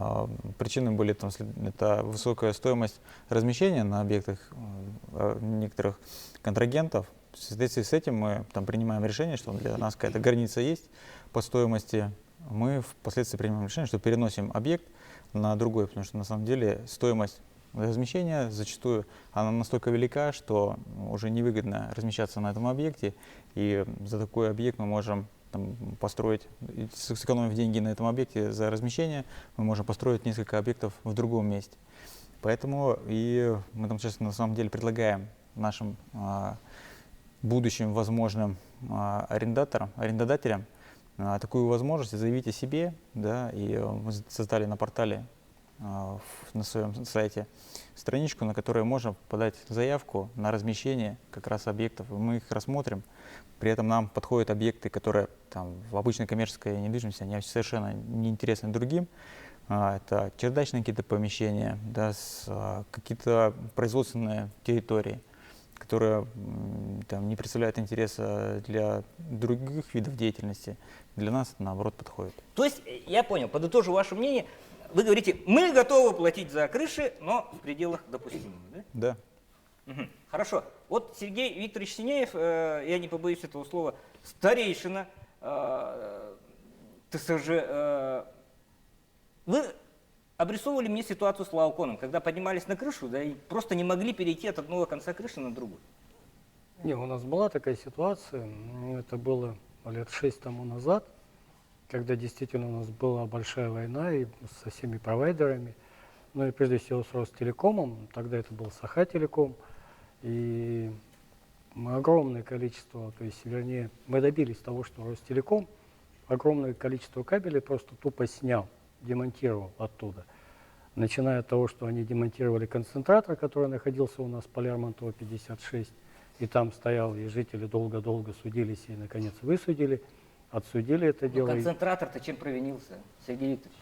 Speaker 5: Причины были там, это высокая стоимость размещения на объектах некоторых контрагентов. В соответствии с этим мы там принимаем решение, что для нас какая-то граница есть по стоимости. Мы впоследствии принимаем решение, что переносим объект на другой, потому что на самом деле стоимость размещения зачастую она настолько велика, что уже невыгодно размещаться на этом объекте, и за такой объект мы можем там построить, сэкономив деньги на этом объекте за размещение, мы можем построить несколько объектов в другом месте. Поэтому и мы там сейчас на самом деле предлагаем нашим будущим возможным арендодателям такую возможность заявить о себе, да, и мы создали на портале на своем сайте страничку, на которой можно подать заявку на размещение как раз объектов. Мы их рассмотрим. При этом нам подходят объекты, которые там, в обычной коммерческой недвижимости, они совершенно не интересны другим. Это чердачные какие-то помещения, да, какие-то производственные территории, которые там, не представляют интереса для других видов деятельности. Для нас это, наоборот, подходит.
Speaker 1: То есть, я понял, подытожу ваше мнение, вы говорите, мы готовы платить за крыши, но в пределах допустимого, да?
Speaker 5: Да.
Speaker 1: Угу. Хорошо. Вот Сергей Викторович Синеев, я не побоюсь этого слова, старейшина ТСЖ, вы обрисовывали мне ситуацию с Лауконом, когда поднимались на крышу, да, и просто не могли перейти от одного конца крыши на другой.
Speaker 13: Не, у нас была такая ситуация, это было лет 6 тому назад, когда действительно у нас была большая война и со всеми провайдерами, ну и прежде всего с Ростелекомом, тогда это был Саха-Телеком, и мы огромное количество, то есть, вернее, мы добились того, что Ростелеком огромное количество кабелей просто тупо снял, демонтировал оттуда. Начиная от того, что они демонтировали концентратор, который находился у нас по Лермонтова 56, и там стоял, и жители долго-долго судились, и, наконец, высудили. Отсудили это дело.
Speaker 1: Концентратор-то чем провинился, Сергей Викторович?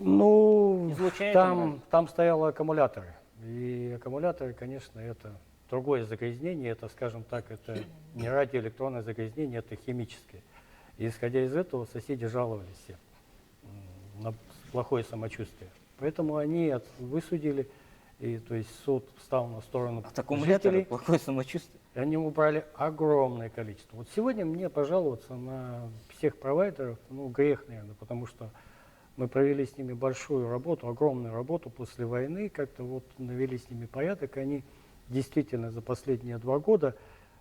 Speaker 13: Ну, там стояли аккумуляторы. И аккумуляторы, конечно, это другое загрязнение. Это, скажем так, это не радиоэлектронное загрязнение, это химическое. И исходя из этого соседи жаловались все на плохое самочувствие. Поэтому они высудили, и то есть суд встал на сторону жителей.
Speaker 1: Плохое самочувствие.
Speaker 13: И они убрали огромное количество. Вот сегодня мне пожаловаться на всех провайдеров, ну, грех, наверное, потому что мы провели с ними большую работу, огромную работу после войны, как-то вот навели с ними порядок. Они действительно за последние 2 года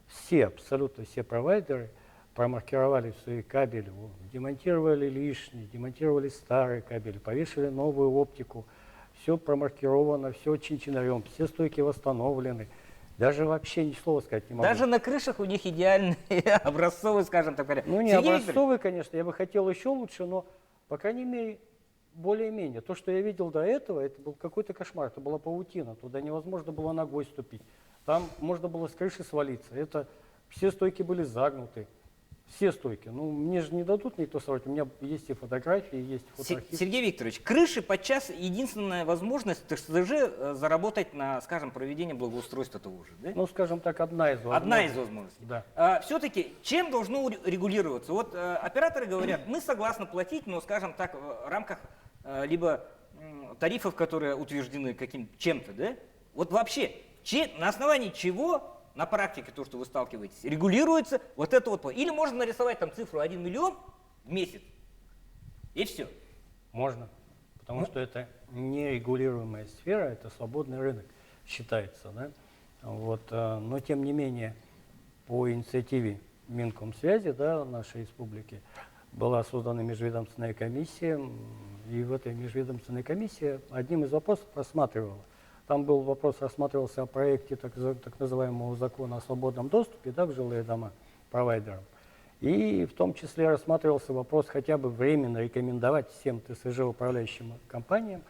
Speaker 13: все, абсолютно все провайдеры промаркировали свои кабели, демонтировали лишние, демонтировали старые кабели, повесили новую оптику. Все промаркировано, все чинчинарем, все стойки восстановлены. Даже вообще ни слова сказать не могу.
Speaker 1: Даже на крышах у них идеальные образцовые, скажем так говоря.
Speaker 13: Ну не образцовые, конечно, я бы хотел еще лучше, но, по крайней мере, более-менее. То, что я видел до этого, это был какой-то кошмар, это была паутина, туда невозможно было ногой ступить. Там можно было с крыши свалиться. Это все стойки были загнуты. Все стойки. Ну, мне же не дадут никто сорвать. У меня есть и фотографии, есть фотоархив.
Speaker 1: Сергей Викторович, крыши подчас единственная возможность ТСЖ заработать на, скажем, проведение благоустройства того же, да?
Speaker 13: Ну, скажем так, одна из возможностей.
Speaker 1: Одна из возможностей.
Speaker 13: Да.
Speaker 1: Все-таки чем должно регулироваться? Вот операторы говорят, мы согласны платить, но, скажем так, в рамках либо тарифов, которые утверждены чем-то, да? Вот вообще, на основании чего на практике, то, что вы сталкиваетесь, регулируется вот это вот. Или можно нарисовать там цифру 1 миллион в месяц, и все.
Speaker 13: Можно, потому что это нерегулируемая сфера, это свободный рынок считается, да? Вот, но тем не менее, по инициативе Минкомсвязи, да, нашей республики, была создана межведомственная комиссия, и в этой межведомственной комиссии одним из вопросов рассматривала Там был вопрос, рассматривался о проекте так называемого закона о свободном доступе, да, в жилые дома провайдерам. И в том числе рассматривался вопрос хотя бы временно рекомендовать всем ТСЖ управляющим компаниям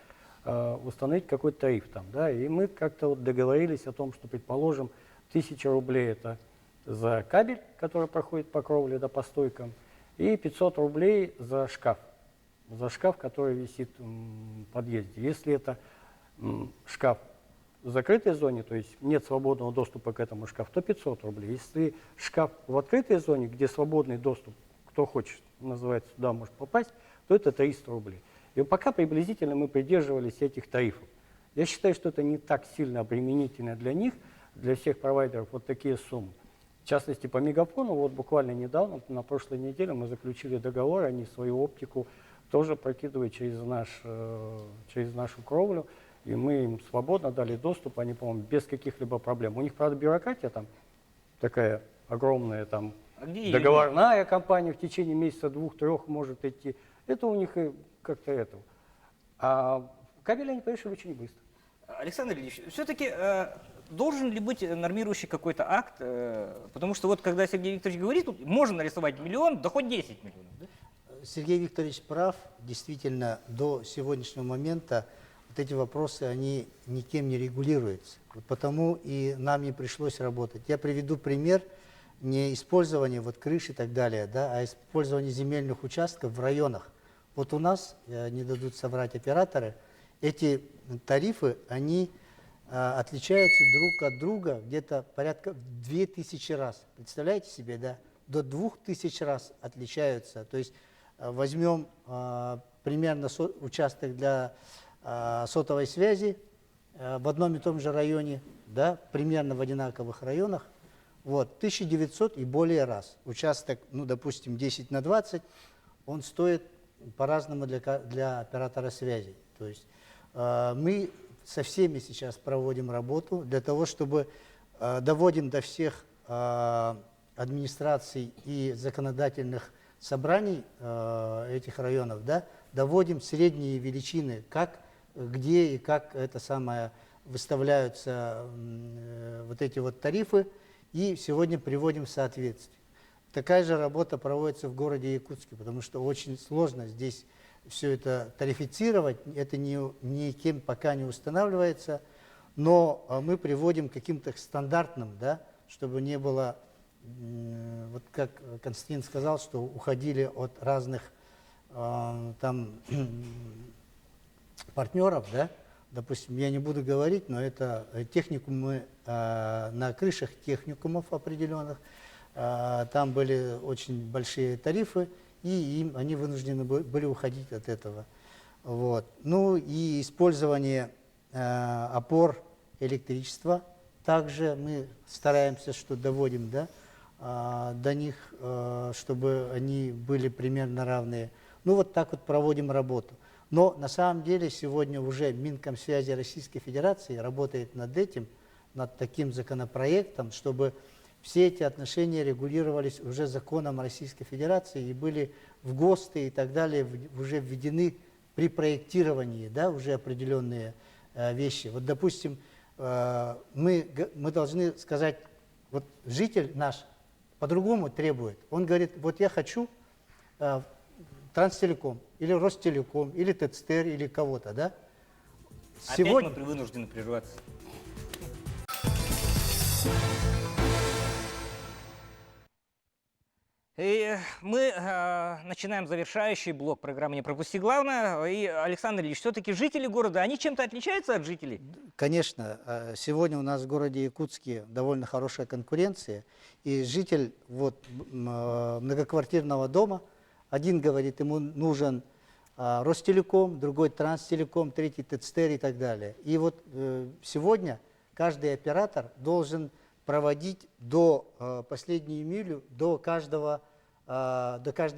Speaker 13: установить какой-то тариф там. Да. И мы как-то вот договорились о том, что, предположим, 1000 рублей это за кабель, который проходит по кровле, да, по стойкам, и 500 рублей за шкаф, который висит в подъезде. Если это шкаф в закрытой зоне, то есть нет свободного доступа к этому шкафу, то 500 рублей. Если шкаф в открытой зоне, где свободный доступ, кто хочет, называется, туда может попасть, то это 300 рублей. И пока приблизительно мы придерживались этих тарифов. Я считаю, что это не так сильно обременительно для них, для всех провайдеров, вот такие суммы. В частности, по Мегафону, вот буквально недавно, на прошлой неделе, мы заключили договор, они свою оптику тоже прокидывают через нашу кровлю, и мы им свободно дали доступ, они, по-моему, без каких-либо проблем. У них, правда, бюрократия там такая огромная, там договорная компания в течение месяца, 2-3 может идти. Это у них как-то это. А кабель они повешали очень быстро.
Speaker 1: Александр Ильич, все-таки должен ли быть нормирующий какой-то акт? Потому что вот когда Сергей Викторович говорит, тут можно нарисовать миллион, да хоть 10 миллионов. Да?
Speaker 6: Сергей Викторович прав. Действительно, до сегодняшнего момента вот эти вопросы, они никем не регулируются. Вот потому и нам не пришлось работать. Я приведу пример не использования вот крыш и так далее, да, а использования земельных участков в районах. Вот у нас, не дадут соврать операторы, эти тарифы, они отличаются друг от друга где-то порядка 2000 раз. Представляете себе, да? До 2000 раз отличаются. То есть возьмем примерно участок для сотовой связи в одном и том же районе, да, примерно в одинаковых районах, вот, 1900 и более раз. Участок, ну, допустим, 10×20, он стоит по-разному для оператора связи. То есть мы со всеми сейчас проводим работу для того, чтобы доводим до всех администраций и законодательных собраний этих районов, да, доводим средние величины, как, где и как это самое выставляются вот эти вот тарифы, и сегодня приводим в соответствие. Такая же работа проводится в городе Якутске, потому что очень сложно здесь все это тарифицировать, это никем пока не устанавливается, но мы приводим к каким-то стандартным, да, чтобы не было, вот как Константин сказал, что уходили от разных там партнеров, да, допустим, я не буду говорить, но это техникумы на крышах техникумов определенных, там были очень большие тарифы, и они вынуждены были уходить от этого. Вот. Ну и использование опор электричества, также мы стараемся, что доводим, да, до них, чтобы они были примерно равные. Ну вот так вот проводим работу. Но на самом деле сегодня уже Минкомсвязи Российской Федерации работает над этим, над таким законопроектом, чтобы все эти отношения регулировались уже законом Российской Федерации и были в ГОСТы и так далее уже введены при проектировании, да, уже определенные вещи. Вот, допустим, мы должны сказать, вот житель наш по-другому требует. Он говорит, вот я хочу Транстелеком, или Ростелеком, или ТЦТР, или кого-то, да?
Speaker 1: Сегодня мы вынуждены прерваться. И мы начинаем завершающий блок программы «Не пропусти главное». И, Александр Ильич, все-таки жители города, они чем-то отличаются от жителей?
Speaker 6: Конечно. Сегодня у нас в городе Якутске довольно хорошая конкуренция. И житель вот, многоквартирного дома, один говорит, ему нужен Ростелеком, другой Транстелеком, третий ТЦТР и так далее. И вот сегодня каждый оператор должен проводить до последнюю милю до каждой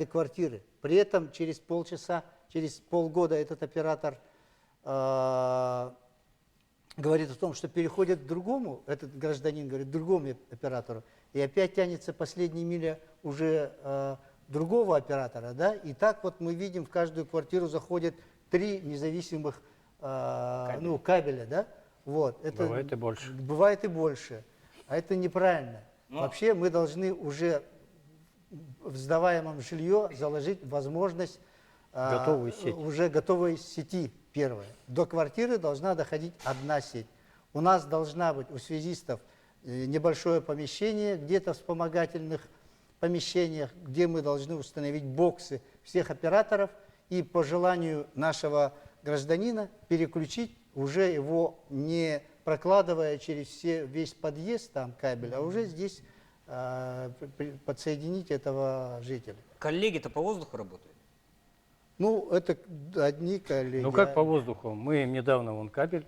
Speaker 6: квартиры. При этом через полчаса, через полгода этот оператор говорит о том, что переходит к другому, этот гражданин говорит, к другому оператору, и опять тянется последняя миля уже другого оператора, да, и так вот мы видим, в каждую квартиру заходят 3 независимых кабеля, да. Вот, это
Speaker 13: Бывает и больше.
Speaker 6: Бывает и больше. А это неправильно. Вообще мы должны уже в сдаваемом жилье заложить возможность
Speaker 13: Готовую сеть.
Speaker 6: уже готовой сети первая. До квартиры должна доходить одна сеть. У нас должна быть у связистов небольшое помещение, где-то в вспомогательных помещениях, где мы должны установить боксы всех операторов и по желанию нашего гражданина переключить уже его не прокладывая через весь подъезд там кабель, а уже здесь подсоединить этого жителя.
Speaker 1: Коллеги-то по воздуху работают?
Speaker 6: Ну, это одни коллеги.
Speaker 13: Ну как по воздуху? Мы им недавно вон кабель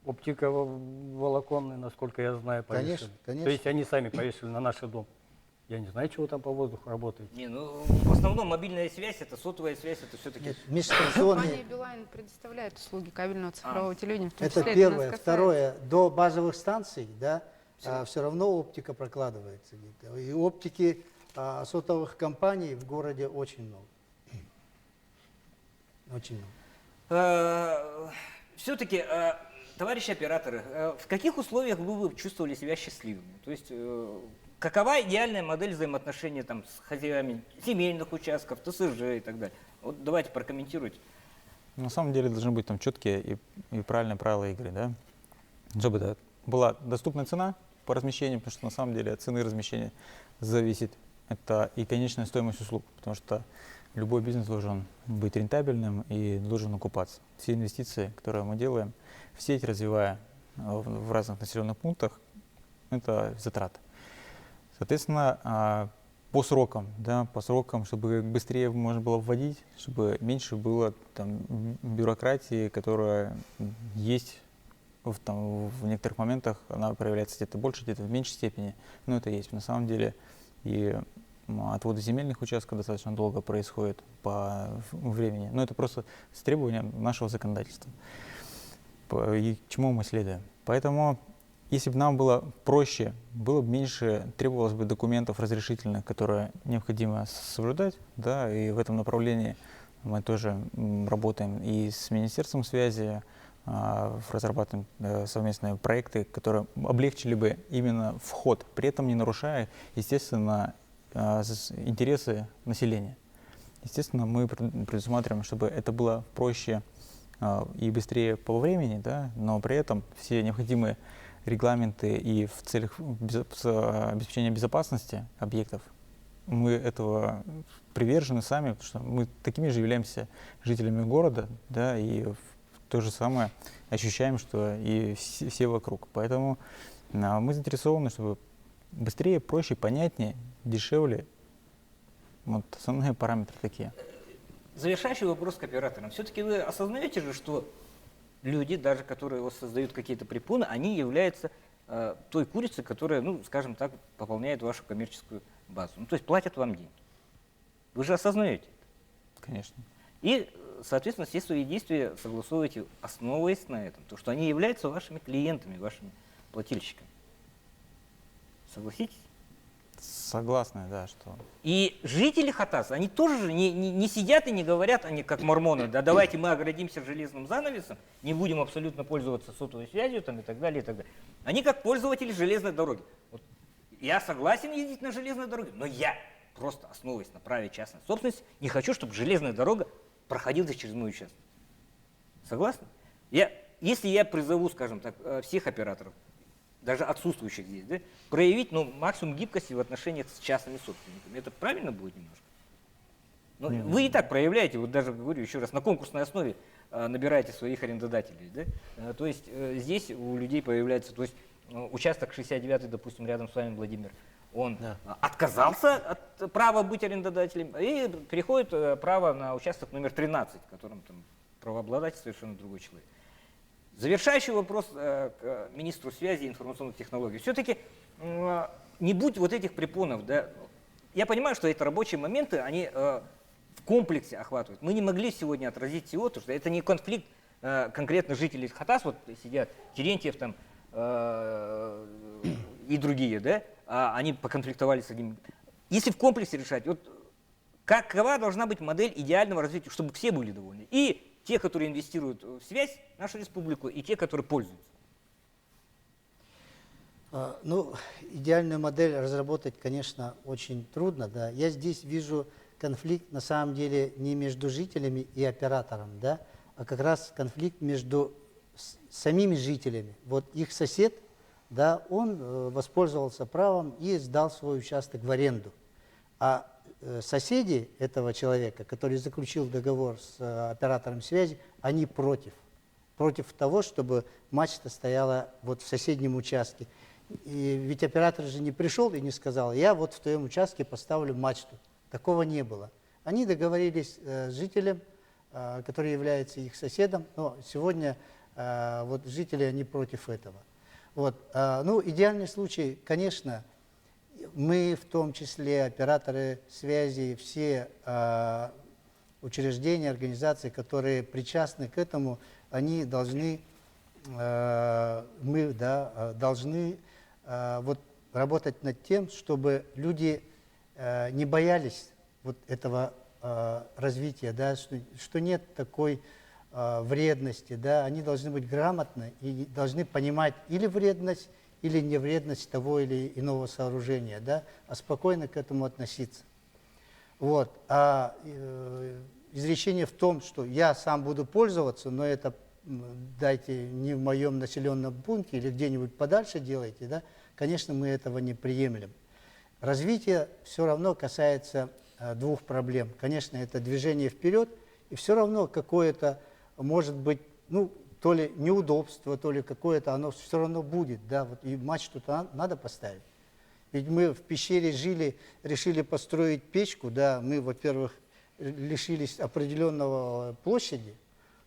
Speaker 13: оптиковолоконный, насколько я знаю, повесили.
Speaker 6: Конечно, конечно.
Speaker 13: То есть они сами повесили на наш дом. Я не знаю, чего там по воздуху работает.
Speaker 1: Не, ну в основном мобильная связь, это сотовая связь, это все-таки...
Speaker 12: Компания Билайн предоставляет услуги кабельного цифрового телевидения, в том
Speaker 6: Это
Speaker 12: числе
Speaker 6: первое.
Speaker 12: нас касается.
Speaker 6: Второе, до базовых станций, да, все равно оптика прокладывается где-то. И оптики сотовых компаний в городе очень много. Очень много.
Speaker 1: Все-таки, товарищи операторы, в каких условиях вы бы чувствовали себя счастливыми? То есть, какова идеальная модель взаимоотношений там, с хозяевами земельных участков, ТСЖ и так далее? Вот давайте прокомментируйте.
Speaker 5: На самом деле должны быть там четкие и правильные правила игры, да? Чтобы была доступная цена по размещению, потому что на самом деле от цены размещения зависит это и конечная стоимость услуг, потому что любой бизнес должен быть рентабельным и должен окупаться. Все инвестиции, которые мы делаем в сеть, развивая в разных населенных пунктах, это затраты. Соответственно, по срокам, да, чтобы быстрее можно было вводить, чтобы меньше было там, бюрократии, которая есть в некоторых моментах, она проявляется где-то больше, где-то в меньшей степени, но это есть. На самом деле и отводы земельных участков достаточно долго происходит по времени, но это просто с требованием нашего законодательства, и к чему мы следуем. Поэтому, если бы нам было проще, было бы меньше, требовалось бы документов разрешительных, которые необходимо соблюдать, да, и в этом направлении мы тоже работаем и с Министерством связи, разрабатываем совместные проекты, которые облегчили бы именно вход, при этом не нарушая, естественно, интересы населения. Естественно, мы предусматриваем, чтобы это было проще и быстрее по времени, да, но при этом все необходимые регламенты и в целях обеспечения безопасности объектов, мы этого привержены сами, потому что мы такими же являемся жителями города, да, и то же самое ощущаем, что и все вокруг. Поэтому мы заинтересованы, чтобы быстрее, проще, понятнее, дешевле. Вот основные параметры такие.
Speaker 1: Завершающий вопрос к операторам. Все-таки вы осознаете же, что люди, даже которые создают какие-то препоны, они являются той курицей, которая, ну, скажем так, пополняет вашу коммерческую базу. Ну, то есть платят вам деньги. Вы же осознаете это?
Speaker 5: Конечно.
Speaker 1: И, соответственно, все свои действия согласовываете, основываясь на этом, то, что они являются вашими клиентами, вашими плательщиками. Согласитесь?
Speaker 5: Согласны, да, что...
Speaker 1: И жители Хатаса, они тоже же не сидят и не говорят, они как мормоны, да давайте мы оградимся железным занавесом, не будем абсолютно пользоваться сотовой связью там, и так далее, и так далее. Они как пользователи железной дороги. Вот, я согласен ездить на железной дороге, но я просто основываясь на праве частной собственности, не хочу, чтобы железная дорога проходила через мой участок. Согласны? Если я призову, скажем так, всех операторов, даже отсутствующих здесь, да, проявить максимум гибкости в отношениях с частными собственниками. Это правильно будет немножко? Но вы и так проявляете, вот даже, говорю еще раз, на конкурсной основе набираете своих арендодателей. Да? То есть здесь у людей появляется, то есть участок 69-й, допустим, рядом с вами, Владимир, он отказался от права быть арендодателем и переходит право на участок номер 13, в котором там правообладатель совершенно другой человек. Завершающий вопрос к министру связи и информационных технологий. Все-таки не будь вот этих препонов, да, я понимаю, что эти рабочие моменты, они в комплексе охватывают. Мы не могли сегодня отразить всего, потому что это не конфликт конкретно жителей Хатас, вот сидят Терентьев там и другие, да, они поконфликтовали с одним. Если в комплексе решать, вот какова должна быть модель идеального развития, чтобы все были довольны. И те, которые инвестируют в связь, нашу республику, и те, которые пользуются.
Speaker 6: Ну, идеальную модель разработать, конечно, очень трудно, да. Я здесь вижу конфликт, на самом деле, не между жителями и оператором, да, а как раз конфликт между самими жителями. Вот их сосед, да, он воспользовался правом и сдал свой участок в аренду. А соседи этого человека, который заключил договор с оператором связи, они против того, чтобы мачта стояла вот в соседнем участке. И ведь оператор же не пришел и не сказал: я вот в твоем участке поставлю мачту. Такого не было. Они договорились с жителем, который является их соседом, но сегодня вот жители, они против этого. Вот. Ну, идеальный случай, конечно, мы, в том числе операторы связи, все учреждения, организации, которые причастны к этому, они должны, мы, да, должны вот работать над тем, чтобы люди не боялись вот этого развития, да, что нет такой вредности, да, они должны быть грамотны и должны понимать или вредность, или невредность того или иного сооружения, да, а спокойно к этому относиться. Вот. А изречение в том, что я сам буду пользоваться, но это дайте не в моем населенном пункте или где-нибудь подальше делайте, да, конечно, мы этого не приемлем. Развитие все равно касается двух проблем. Конечно, это движение вперед, и все равно какое-то, может быть, ну, то ли неудобство, то ли какое-то, оно все равно будет, да, вот и мачту-то надо поставить. Ведь мы в пещере жили, решили построить печку, да, мы, во-первых, лишились определенного площади,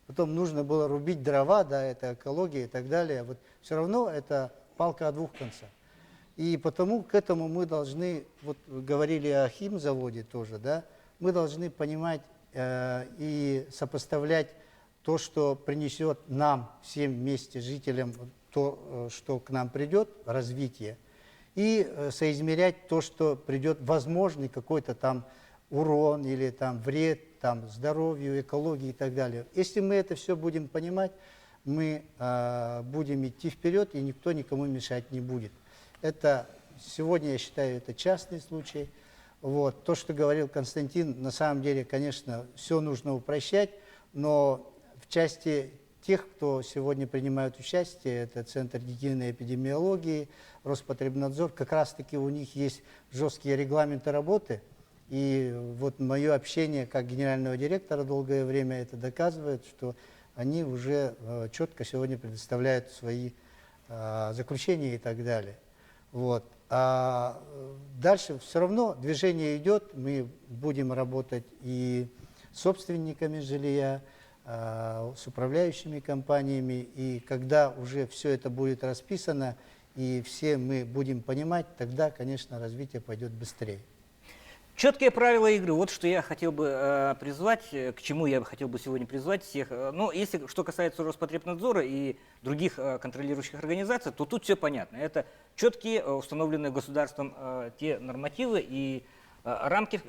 Speaker 6: потом нужно было рубить дрова, да, это экология и так далее. Вот все равно это палка о двух концах. И потому к этому мы должны, вот говорили о химзаводе тоже, да, мы должны понимать и сопоставлять то, что принесет нам, всем вместе жителям, то, что к нам придет, развитие, и соизмерять то, что придет возможный какой-то там урон или там вред там, здоровью, экологии и так далее. Если мы это все будем понимать, мы будем идти вперед, и никто никому мешать не будет. Это сегодня, я считаю, это частный случай. Вот. То, что говорил Константин, на самом деле, конечно, все нужно упрощать, но в части тех, кто сегодня принимает участие, это Центр гигиены и эпидемиологии, Роспотребнадзор, как раз-таки у них есть жесткие регламенты работы, и вот мое общение как генерального директора долгое время это доказывает, что они уже четко сегодня предоставляют свои заключения и так далее. Вот. А дальше все равно движение идет, мы будем работать и с собственниками жилья, с управляющими компаниями, и когда уже все это будет расписано, и все мы будем понимать, тогда, конечно, развитие пойдет быстрее.
Speaker 1: Четкие правила игры. Вот что я хотел бы призвать, к чему я хотел бы сегодня призвать всех. Ну, если что касается Роспотребнадзора и других контролирующих организаций, то тут все понятно. Это четкие, установленные государством те нормативы и рамки,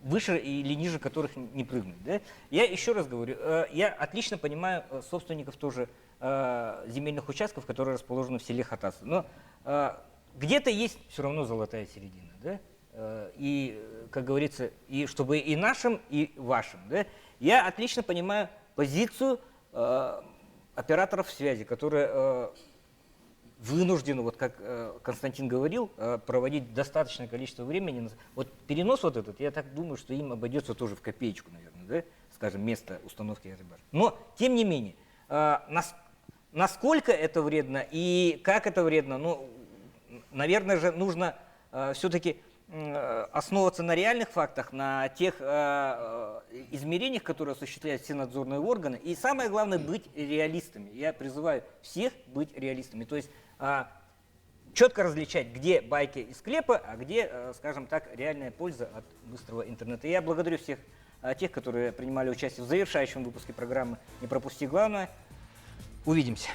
Speaker 1: выше или ниже которых не прыгнуть. Да? Я еще раз говорю, я отлично понимаю собственников тоже земельных участков, которые расположены в селе Хатас. Но где-то есть все равно золотая середина. Да? И, как говорится, и чтобы и нашим, и вашим. Да? Я отлично понимаю позицию операторов связи, которые вынуждены, вот как Константин говорил, проводить достаточное количество времени. Вот перенос вот этот, я так думаю, что им обойдется тоже в копеечку, наверное, да? Скажем, место установки РБ. Но, тем не менее, насколько это вредно и как это вредно, ну, наверное же, нужно все-таки основываться на реальных фактах, на тех измерениях, которые осуществляют все надзорные органы. И самое главное, быть реалистами. Я призываю всех быть реалистами. То есть четко различать, где байки из склепа, а где, скажем так, реальная польза от быстрого интернета. И я благодарю всех тех, которые принимали участие в завершающем выпуске программы «Не пропусти главное». Увидимся.